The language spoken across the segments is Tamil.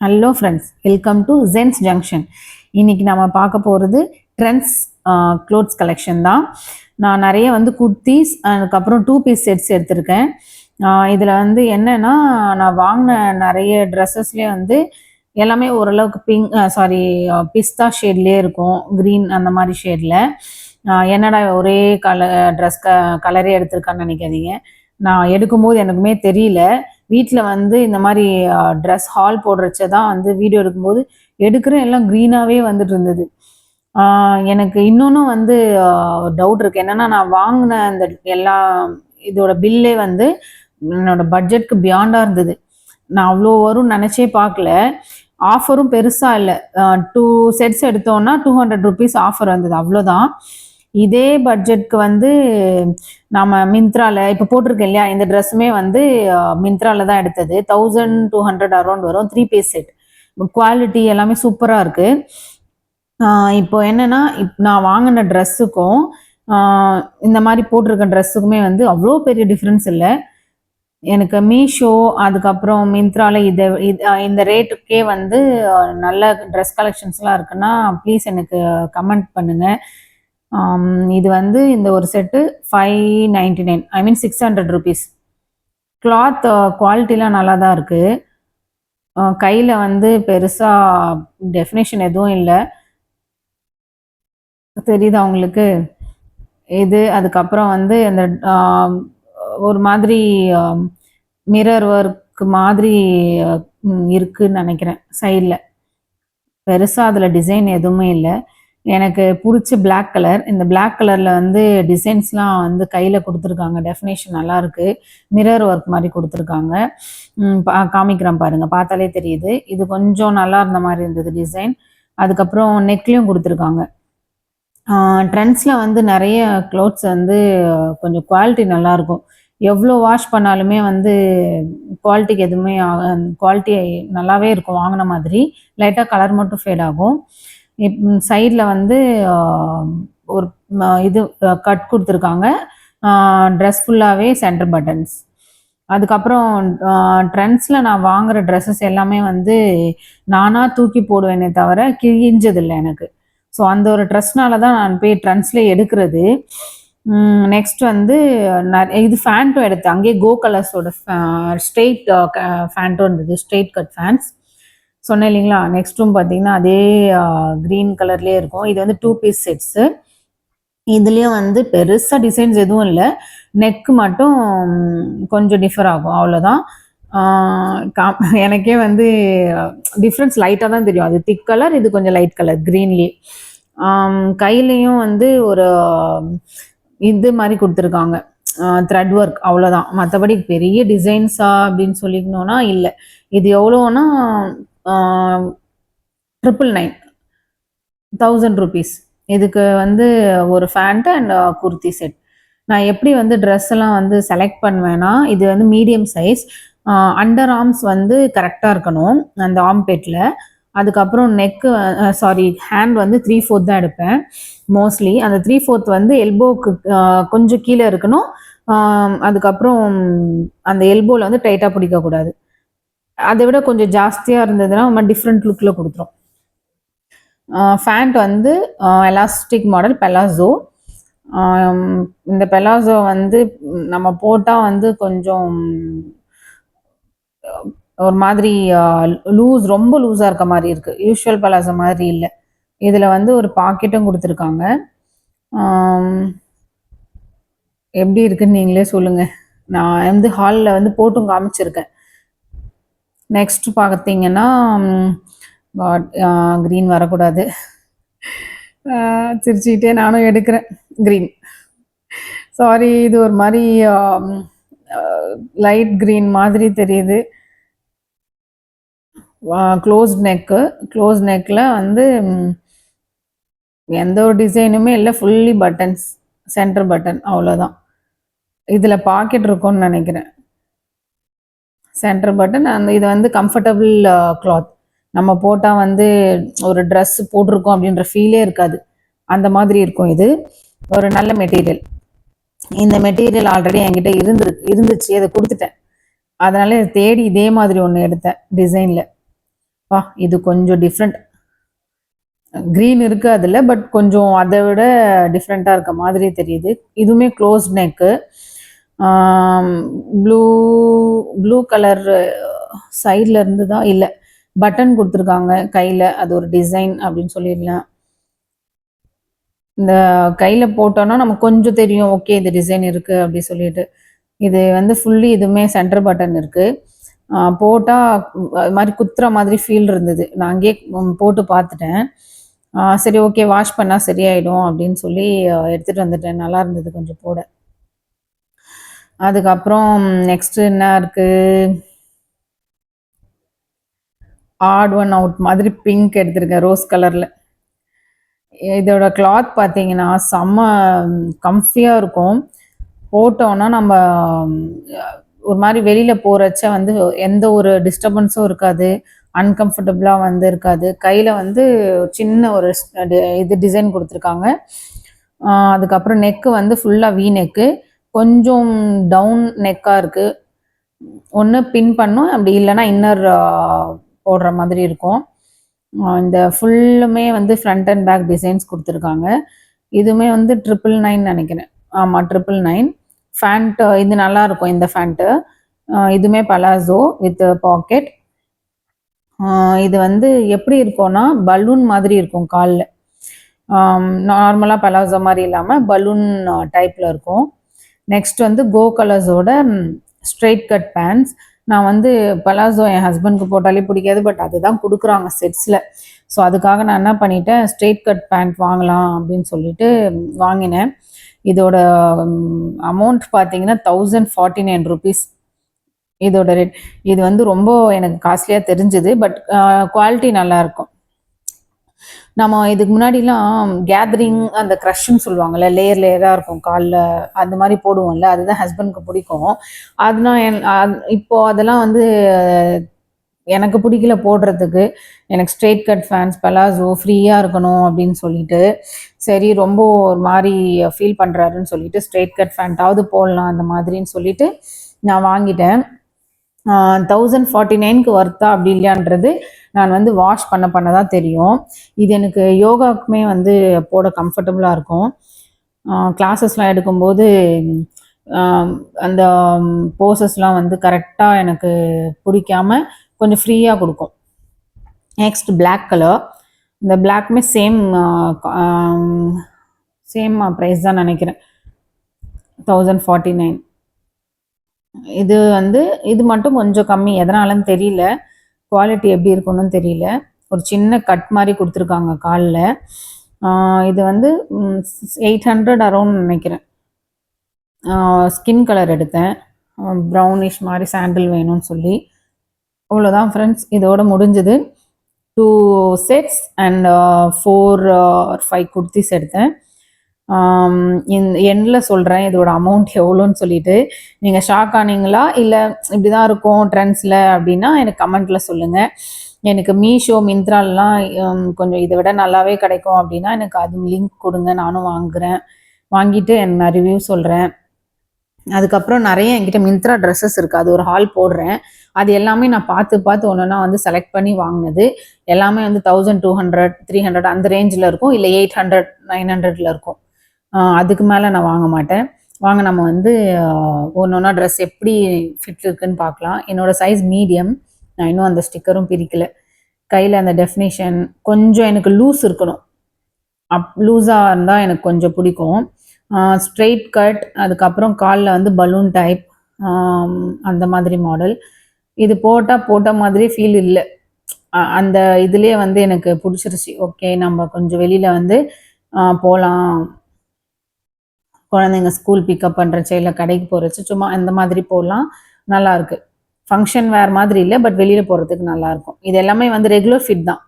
Hello friends, welcome to gents junction. இன்னைக்கு நம்ம பார்க்க போகிறது ட்ரெண்ட்ஸ் க்ளோத்ஸ் கலெக்ஷன் தான். நான் நிறைய குர்த்திஸ் அதுக்கப்புறம் 2 பீஸ் செட்ஸ் எடுத்திருக்கேன். இதில் என்னென்னா, நான் வாங்கின நிறைய ட்ரெஸ்ஸஸ்லேயே எல்லாமே ஓரளவுக்கு பிஸ்தா ஷேட்லேயே இருக்கும், க்ரீன் அந்த மாதிரி ஷேடில். என்னடா ஒரே ட்ரெஸ் கலரே எடுத்திருக்கான்னு நினைக்காதீங்க. நான் எடுக்கும்போது எனக்குமே தெரியல. வீட்டில் இந்த மாதிரி ட்ரெஸ் ஹால் போடுறச்ச தான் வீடியோ எடுக்கும்போது எடுக்கிறேன், எல்லாம் க்ரீனாகவே வந்துட்டு இருந்தது. எனக்கு இன்னொன்றும் டவுட் இருக்குது. என்னென்னா, நான் வாங்கின அந்த எல்லா இதோட பில்லே என்னோட பட்ஜெட்க்கு பியாண்டாக இருந்தது. நான் அவ்வளோ வரும்னு நினச்சே பார்க்கல. ஆஃபரும் பெருசாக இல்லை. 2 செட்ஸ் எடுத்தோன்னா 200 ருபீஸ் ஆஃபர் வந்தது, அவ்வளோதான். இதே பட்ஜெட்க்கு நம்ம மிந்த்ராவில் இப்போ போட்டிருக்கேன் இல்லையா, இந்த ட்ரெஸ்ஸுமே மிந்த்ராவில் தான் எடுத்தது. 1200 அரௌண்ட் வரும். 3 பீஸ் செட். குவாலிட்டி எல்லாமே சூப்பராக இருக்குது. இப்போ என்னென்னா, நான் வாங்கின ட்ரெஸ்ஸுக்கும் இந்த மாதிரி போட்டிருக்க ட்ரெஸ்ஸுக்குமே அவ்வளோ பெரிய டிஃப்ரென்ஸ் இல்லை. எனக்கு மீஷோ அதுக்கப்புறம் மிந்த்ராவில் இந்த ரேட்டுக்கே நல்ல ட்ரெஸ் கலெக்ஷன்ஸ்லாம் இருக்குன்னா ப்ளீஸ் எனக்கு கமெண்ட் பண்ணுங்கள். இது இந்த ஒரு செட்டு 599, ஐ மீன் 600 ருபீஸ். கிளாத் குவாலிட்டிலாம் நல்லா தான் இருக்குது. கையில் பெருசாக டெஃபினேஷன் எதுவும் இல்லை, தெரியுதா உங்களுக்கு? இது அதுக்கப்புறம் அந்த ஒரு மாதிரி மிரர் ஒர்க் மாதிரி இருக்குன்னு நினைக்கிறேன். சைடில் பெருசாக அதில் டிசைன் எதுவுமே இல்லை. எனக்கு பிடிச்ச பிளாக் கலர். இந்த பிளாக் கலரில் டிசைன்ஸ்லாம் கையில் கொடுத்துருக்காங்க. டெஃபினேஷன் நல்லாயிருக்கு. மிரர் ஒர்க் மாதிரி கொடுத்துருக்காங்க. காமிக்கிறேன் பாருங்கள், பார்த்தாலே தெரியுது. இது கொஞ்சம் நல்லா இருந்த மாதிரி இருந்தது டிசைன். அதுக்கப்புறம் நெக்லையும் கொடுத்துருக்காங்க. ட்ரெண்ட்ஸில் நிறைய க்ளோத்ஸ் கொஞ்சம் குவாலிட்டி நல்லாயிருக்கும். எவ்வளோ வாஷ் பண்ணாலுமே குவாலிட்டிக்கு எதுவுமே குவாலிட்டி நல்லாவே இருக்கும். வாங்கின மாதிரி லைட்டாக கலர் மட்டும் ஃபேட் ஆகும். சைடில் ஒரு இது கட் கொடுத்துருக்காங்க. ட்ரெஸ் ஃபுல்லாகவே சென்டர் பட்டன்ஸ். அதுக்கப்புறம் ட்ரெண்ட்ஸில் நான் வாங்குகிற ட்ரெஸ்ஸஸ் எல்லாமே நானாக தூக்கி போடுவேனே தவிர கிழிஞ்சதில்லை எனக்கு. ஸோ அந்த ஒரு ட்ரெஸ்னால தான் நான் போய் ட்ரெண்ட்ஸில் எடுக்கிறது. நெக்ஸ்ட் இது ஃபேண்ட்டும் எடுத்தேன். அங்கேயே கோ கலர்ஸோட ஸ்ட்ரெயிட் ஃபேண்ட்டும் இருந்தது, ஸ்ட்ரெயிட் கட் ஃபேண்ட்ஸ் சொன்னேன் இல்லைங்களா. நெக்ஸ்ட்டும் பார்த்தீங்கன்னா அதே க்ரீன் கலர்லேயே இருக்கும். இது 2 பீஸ் செட்ஸு. இதுலேயும் பெருசாக டிசைன்ஸ் எதுவும் இல்லை. நெக்கு மட்டும் கொஞ்சம் டிஃபர் ஆகும், அவ்வளோதான். எனக்கே டிஃப்ரென்ஸ் லைட்டாக தான் தெரியும். அது திக் கலர், இது கொஞ்சம் லைட் கலர் க்ரீன்லேயே. கையிலையும் ஒரு இது மாதிரி கொடுத்துருக்காங்க, த்ரெட் ஒர்க், அவ்வளோதான். மற்றபடி பெரிய டிசைன்ஸா அப்படின்னு சொல்லிக்கணும்னா இல்லை. இது எவ்வளோன்னா 999, 1000 ருபீஸ். இதுக்கு ஒரு ஃபேண்ட்டு அண்ட் குர்த்தி செட். நான் எப்படி ட்ரெஸ் எல்லாம் செலக்ட் பண்ணுவேன்னா, இது மீடியம் சைஸ். அண்டர் ஆர்ம்ஸ் கரெக்டாக இருக்கணும் அந்த ஆர்ம்பேட்டில். அதுக்கப்புறம் நெக்கு ஹேண்ட் 3/4 தான் எடுப்பேன் மோஸ்ட்லி. அந்த 3/4 எல்போவுக்கு கொஞ்சம் கீழே இருக்கணும். அதுக்கப்புறம் அந்த எல்போவில் டைட்டாக பிடிக்கக்கூடாது. அதை விட கொஞ்சம் ஜாஸ்தியாக இருந்ததுன்னா நம்ம டிஃப்ரெண்ட் லுக்கில் கொடுத்துரும். Pant elastic model palazzo. இந்த பெலாசோ நம்ம போட்டால் கொஞ்சம் ஒரு மாதிரி ரொம்ப லூஸாக இருக்க மாதிரி இருக்குது. யூஷுவல் பெலாசோ மாதிரி இல்லை. இதில் ஒரு பாக்கெட்டும் கொடுத்துருக்காங்க. எப்படி இருக்குன்னு நீங்களே சொல்லுங்கள். நான் ஹாலில் போட்டும் காமிச்சிருக்கேன். நெக்ஸ்ட் பார்த்தீங்கன்னா க்ரீன் வரக்கூடாது, சிரிச்சுக்கிட்டே நானும் எடுக்கிறேன். க்ரீன், சாரி, இது ஒரு மாதிரி லைட் க்ரீன் மாதிரி தெரியுது. க்ளோஸ் நெக்கில் எந்த ஒரு டிசைனுமே இல்லை, ஃபுல்லி பட்டன்ஸ், சென்டர் பட்டன், அவ்வளோதான். இதில் பாக்கெட் இருக்கும்னு நினைக்கிறேன். Centre button. இது கம்ஃபர்டபுள் கிளாத். நம்ம போட்டால் ஒரு ட்ரெஸ் போட்டிருக்கோம் அப்படின்ற ஃபீலே இருக்காது, அந்த மாதிரி இருக்கும். இது ஒரு நல்ல மெட்டீரியல். இந்த மெட்டீரியல் ஆல்ரெடி என்கிட்ட இருந்துச்சு, அதை கொடுத்துட்டேன். அதனால தேடி இதே மாதிரி ஒன்று எடுத்தேன் டிசைனில். இது கொஞ்சம் டிஃப்ரெண்ட். க்ரீன் இருக்கு அதில், பட் கொஞ்சம் அதை விட டிஃப்ரெண்ட்டாக இருக்க மாதிரி தெரியுது. இதுவுமே close neck, blue blue colour சைடில் இருந்து தான், இல்லை பட்டன் கொடுத்துருக்காங்க கையில், அது ஒரு டிசைன் அப்படின்னு சொல்லிடலாம். இந்த கையில் போட்டோன்னா நமக்கு கொஞ்சம் தெரியும், ஓகே இது டிசைன் இருக்குது அப்படி சொல்லிட்டு. இது வந்து ஃபுல்லி இதுவுமே சென்டர் பட்டன் இருக்குது. போட்டால் அது மாதிரி குத்துற மாதிரி ஃபீல் இருந்தது. நான் அங்கேயே போட்டு பார்த்துட்டேன். சரி ஓகே வாஷ் பண்ணால் சரியாயிடும் அப்படின்னு சொல்லி எடுத்துகிட்டு வந்துட்டேன். நல்லா இருந்தது கொஞ்சம் போட. அதுக்கப்புறம் நெக்ஸ்ட்டு என்ன இருக்குது, ஆட் ஒன் அவுட் மாதிரி பிங்க் எடுத்திருக்கேன் ரோஸ் கலரில். இதோட கிளாத் பார்த்தீங்கன்னா செம்ம கம்ஃபியாக இருக்கும். போட்டோன்னா நம்ம ஒரு மாதிரி வெளியில் போகிறச்ச வந்து எந்த ஒரு டிஸ்டர்பன்ஸும் இருக்காது, அன்கம்ஃபர்டபுளாக வந்து இருக்காது. கையில் வந்து சின்ன ஒரு இது டிசைன் கொடுத்துருக்காங்க. அதுக்கப்புறம் நெக்கு வந்து ஃபுல்லாக வி நெக்கு, கொஞ்சம் டவுன் நெக்காக இருக்குது. ஒன்று பின் பண்ணும், அப்படி இல்லைன்னா இன்னர் போடுற மாதிரி இருக்கும். இந்த ஃபுல்லுமே வந்து ஃப்ரண்ட் அண்ட் பேக் டிசைன்ஸ் கொடுத்துருக்காங்க. இதுவுமே வந்து 999 நினைக்கிறேன். ஆமாம் 999. ஃபேண்ட்டு இது நல்லாயிருக்கும் இந்த ஃபேண்ட்டு. இதுவுமே பலாசோ வித் பாக்கெட். இது வந்து எப்படி இருக்கும்னா பலூன் மாதிரி இருக்கும் காலில். நார்மலாக பலாசோ மாதிரி இல்லாமல் பலூன் டைப்பில் இருக்கும். நெக்ஸ்ட் வந்து கோ கலர்ஸோட ஸ்ட்ரெயிட் கட் பேண்ட்ஸ். நான் வந்து பலாசோ என் ஹஸ்பண்டுக்கு போட்டாலே பிடிக்காது, பட் அதுதான் கொடுக்குறாங்க செட்ஸில். ஸோ அதுக்காக நான் என்ன பண்ணிட்டேன், ஸ்ட்ரெயிட் கட் பேண்ட் வாங்கலாம் அப்படின்னு சொல்லிட்டு வாங்கினேன். இதோட அமௌண்ட் பார்த்தீங்கன்னா 1049 rupees இதோட ரேட். இது வந்து ரொம்ப எனக்கு காஸ்ட்லியாக தெரிஞ்சுது, பட் குவாலிட்டி நல்லாயிருக்கும். நம்ம இதுக்கு முன்னாடிலாம் கேதரிங் அந்த க்ரஷ்ன்னு சொல்லுவாங்கள்ல, லேயர் லேயராக இருக்கும் காலில், அந்த மாதிரி போடுவோம்ல, அதுதான் ஹஸ்பண்டுக்கு பிடிக்கும். அதெல்லாம் இப்போது அதெல்லாம் வந்து எனக்கு பிடிக்கல போடுறதுக்கு. எனக்கு ஸ்ட்ரெயிட் கட் ஃபேன்ஸ் பலாசோ ஃப்ரீயாக இருக்கணும் அப்படின்னு சொல்லிட்டு, சரி ரொம்ப ஒரு மாதிரி ஃபீல் பண்ணுறாருன்னு சொல்லிட்டு ஸ்ட்ரெயிட் கட் ஃபேண்ட்டாவது போடலாம் அந்த மாதிரின்னு சொல்லிட்டு நான் வாங்கிட்டேன். 1049க்கு ஒர்த்தா அப்படி இல்லையான்றது நான் வந்து வாஷ் பண்ண தான் தெரியும். இது எனக்கு யோகாவுக்குமே வந்து போட கம்ஃபர்டபுளாக இருக்கும். கிளாஸஸ்லாம் எடுக்கும்போது அந்த போசஸ்லாம் வந்து கரெக்டாக எனக்கு பிடிக்காம கொஞ்சம் ஃப்ரீயாக கொடுக்கும். Next black colour. இந்த பிளாக்குமே சேம் ப்ரைஸ் தான் நினைக்கிறேன், 1049. இது வந்து இது மட்டும் கொஞ்சம் கம்மி, எதனாலன்னு தெரியல, குவாலிட்டி எப்படி இருக்குன்னு தெரியல. ஒரு சின்ன கட் மாதிரி கொடுத்துருக்காங்க காலில். இது வந்து 800 அரௌண்ட் நினைக்கிறேன். ஸ்கின் கலர் எடுத்தேன், ப்ரௌனிஷ் மாதிரி சாண்டில் வேணும்னு சொல்லி. அவ்வளோதான் ஃப்ரெண்ட்ஸ், இதோட முடிஞ்சது. 2 sets அண்ட் 4 or 5 குர்த்திஸ் எடுத்தேன். இந்த எண்டில் சொல்கிறேன் இதோட அமௌண்ட் எவ்வளோன்னு சொல்லிட்டு. நீங்கள் ஷாக் ஆனீங்களா, இல்லை இப்படி தான் இருக்கும் ட்ரெண்ட்ஸில் அப்படின்னா எனக்கு கமெண்ட்டில் சொல்லுங்கள். எனக்கு மீஷோ மிந்த்ராலலாம் கொஞ்சம் இதை விட நல்லாவே கிடைக்கும் அப்படின்னா எனக்கு அது லிங்க் கொடுங்க, நானும் வாங்கிட்டு நான் ரிவ்யூ சொல்கிறேன். அதுக்கப்புறம் நிறைய என்கிட்ட மிந்த்ரா ட்ரெஸ்ஸஸ் இருக்குது, அது ஒரு ஹால் போடுறேன். அது எல்லாமே நான் பார்த்து ஒன்றுனா வந்து செலக்ட் பண்ணி வாங்கினது. எல்லாமே வந்து 1200 300 அந்த ரேஞ்சில் இருக்கும், இல்லை 800 900 இருக்கும். அதுக்கு மேலே நான் வாங்க மாட்டேன். நம்ம வந்து ஒன்றா ட்ரெஸ் எப்படி ஃபிட் இருக்குன்னு பார்க்கலாம். என்னோடய சைஸ் மீடியம், நான் இன்னும் அந்த ஸ்டிக்கரும் பிரிக்கலை. கையில் அந்த டெஃபினேஷன் கொஞ்சம் எனக்கு லூஸ் இருக்கணும், லூஸாக இருந்தால் எனக்கு கொஞ்சம் பிடிக்கும். ஸ்ட்ரெயிட் கட், அதுக்கப்புறம் காலில் வந்து பலூன் டைப், அந்த மாதிரி மாடல். இது போட்ட மாதிரி ஃபீல் இல்லை. அந்த இதுலேயே வந்து எனக்கு பிடிச்சிருச்சு. ஓகே நம்ம கொஞ்சம் வெளியில் வந்து போகலாம், குழந்தைங்க ஸ்கூல் பிக்கப் பண்ணுறச்சு இல்லை கடைக்கு போகிறச்சு சும்மா அந்த மாதிரி போகலாம், நல்லாயிருக்கு. ஃபங்க்ஷன் வேறு மாதிரி இல்லை, பட் வெளியில் போகிறதுக்கு நல்லாயிருக்கும். இது எல்லாமே வந்து ரெகுலர் ஃபிட் தான்.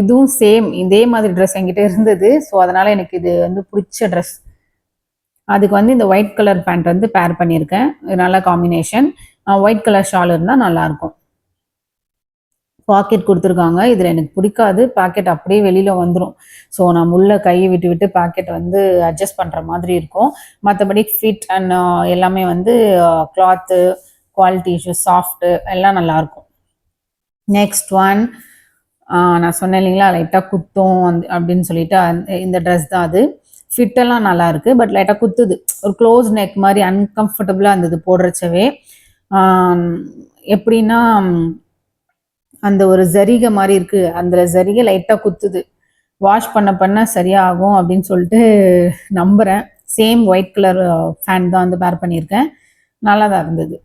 இதுவும் சேம் இதே மாதிரி ட்ரெஸ் என்கிட்ட இருந்தது. ஸோ அதனால் எனக்கு இது வந்து பிடிச்ச ட்ரெஸ். அதுக்கு வந்து இந்த ஒயிட் கலர் பேண்ட் வந்து பேர் பண்ணியிருக்கேன், இது நல்ல காம்பினேஷன். ஒயிட் கலர் ஷால் இருந்தால் நல்லாயிருக்கும். பாக்கெட் கொடுத்துருக்காங்க, இதில் எனக்கு பிடிக்காது, பாக்கெட் அப்படியே வெளியில் வந்துடும். ஸோ நான் உள்ள கையை விட்டு பாக்கெட் வந்து அட்ஜஸ்ட் பண்ணுற மாதிரி இருக்கும். மற்றபடி ஃபிட் அண்ட் எல்லாமே வந்து கிளாத்து குவாலிட்டி இஷ்யூ சாஃப்ட்டு எல்லாம் நல்லாயிருக்கும். நெக்ஸ்ட் ஒன், நான் சொன்னேன் இல்லைங்களா லைட்டாக குத்தும் அப்படின்னு சொல்லிட்டு இந்த ட்ரெஸ் தான் அது. ஃபிட்டெல்லாம் நல்லா இருக்கு, பட் லைட்டாக குத்துது. ஒரு க்ளோஸ் நெக் மாதிரி அன்கம்ஃபர்டபுளாக இருந்தது போடுறச்சவே. எப்படின்னா அந்த ஒரு ஜரிகை மாதிரி இருக்கு, அந்த ஜரிகை லைட்டாக குத்துது. வாஷ் பண்ண பண்ண சரியாகும் அப்படின்னு சொல்லிட்டு நம்புகிறேன். சேம் ஒயிட் கலர் ஃபேன் தான் வந்து பேர் பண்ணியிருக்கேன். நல்லா தான் இருந்தது.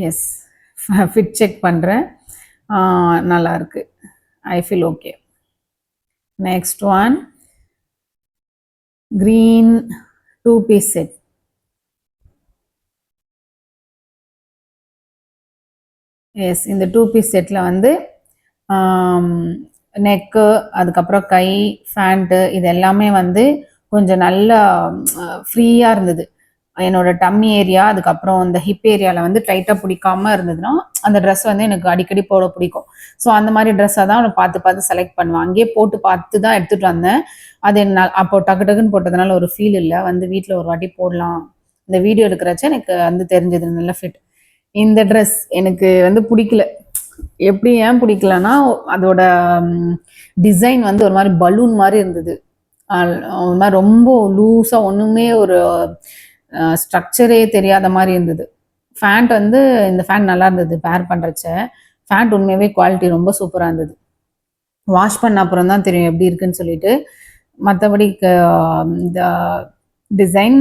எஸ், ஃபிட் செக் பண்ணுறேன். நல்லா இருக்கு. I feel okay. Next one, green 2-piece set. Yes, இந்த 2-piece செட்டில் வந்து நெக்கு, அதுக்கப்புறம் கை, ஃபேண்ட்டு இது எல்லாமே வந்து கொஞ்சம் நல்லா ஃப்ரீயாக இருந்தது. என்னோட டம்மி ஏரியா, அதுக்கப்புறம் இந்த ஹிப் ஏரியாவில் வந்து டைட்டாக பிடிக்காம இருந்ததுன்னா அந்த ட்ரெஸ் வந்து எனக்கு அடிக்கடி போட பிடிக்கும். ஸோ அந்த மாதிரி ட்ரெஸ்ஸை தான் நான் பார்த்து பார்த்து செலக்ட் பண்ணுவேன். அங்கேயே போட்டு பார்த்து தான் எடுத்துகிட்டு வந்தேன். அது என்ன அப்போ டக்கு டக்குன்னு போட்டதுனால ஒரு ஃபீல் இல்லை. வந்து வீட்டில் ஒரு வாட்டி போடலாம், இந்த வீடியோ எடுக்கிறச்ச எனக்கு வந்து தெரிஞ்சது நல்ல ஃபிட். இந்த ட்ரெஸ் எனக்கு வந்து பிடிக்கல. எப்படி ஏன் பிடிக்கலன்னா, அதோட டிசைன் வந்து ஒரு மாதிரி பலூன் மாதிரி இருந்தது. ஒரு மாதிரி ரொம்ப லூஸாக, ஒன்றுமே ஒரு ஸ்ட்ரக்சரே தெரியாத மாதிரி இருந்தது. ஃபேண்ட் வந்து இந்த ஃபேண்ட் நல்லா இருந்தது பேர் பண்ணுறச்ச. ஃபேண்ட் உண்மையாகவே குவாலிட்டி ரொம்ப சூப்பராக இருந்தது. வாஷ் பண்ண அப்புறம் தான் தெரியும் எப்படி இருக்குன்னு சொல்லிட்டு. மற்றபடி இந்த டிசைன்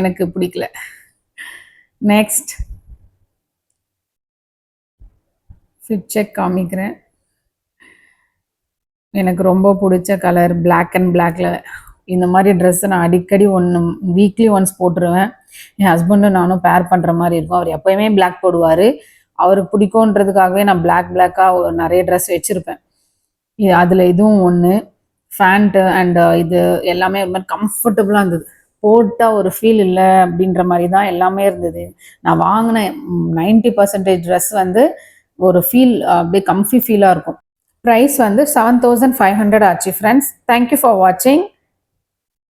எனக்கு பிடிக்கல. நெக்ஸ்ட் ஃபிட் செக் காமிக்கிறேன். எனக்கு ரொம்ப பிடிச்ச கலர் பிளாக் அண்ட் பிளாக்ல. இந்த மாதிரி ட்ரெஸ்ஸை நான் அடிக்கடி வீக்லி ஒன்ஸ் போட்டுருவேன். என் ஹஸ்பண்டும் நானும் பேர் பண்ணுற மாதிரி இருக்கும். அவர் எப்போயுமே பிளாக் போடுவார். அவருக்கு பிடிக்குன்றதுக்காகவே நான் பிளாக்காக நிறைய ட்ரெஸ் வச்சுருப்பேன். அதில் இதுவும் ஒன்று. ஃபேண்ட்டு அண்ட் இது எல்லாமே ஒரு மாதிரி கம்ஃபர்டபுளாக இருந்தது. போட்டால் ஒரு ஃபீல் இல்லை அப்படின்ற மாதிரி தான் எல்லாமே இருந்தது. நான் வாங்கின 90% ட்ரெஸ் வந்து ஒரு ஃபீல் அப்படியே கம்ஃபி ஃபீலாக இருக்கும். ப்ரைஸ் வந்து 7500 ஆச்சு ஃப்ரெண்ட்ஸ். தேங்க்யூ ஃபார் வாட்சிங்.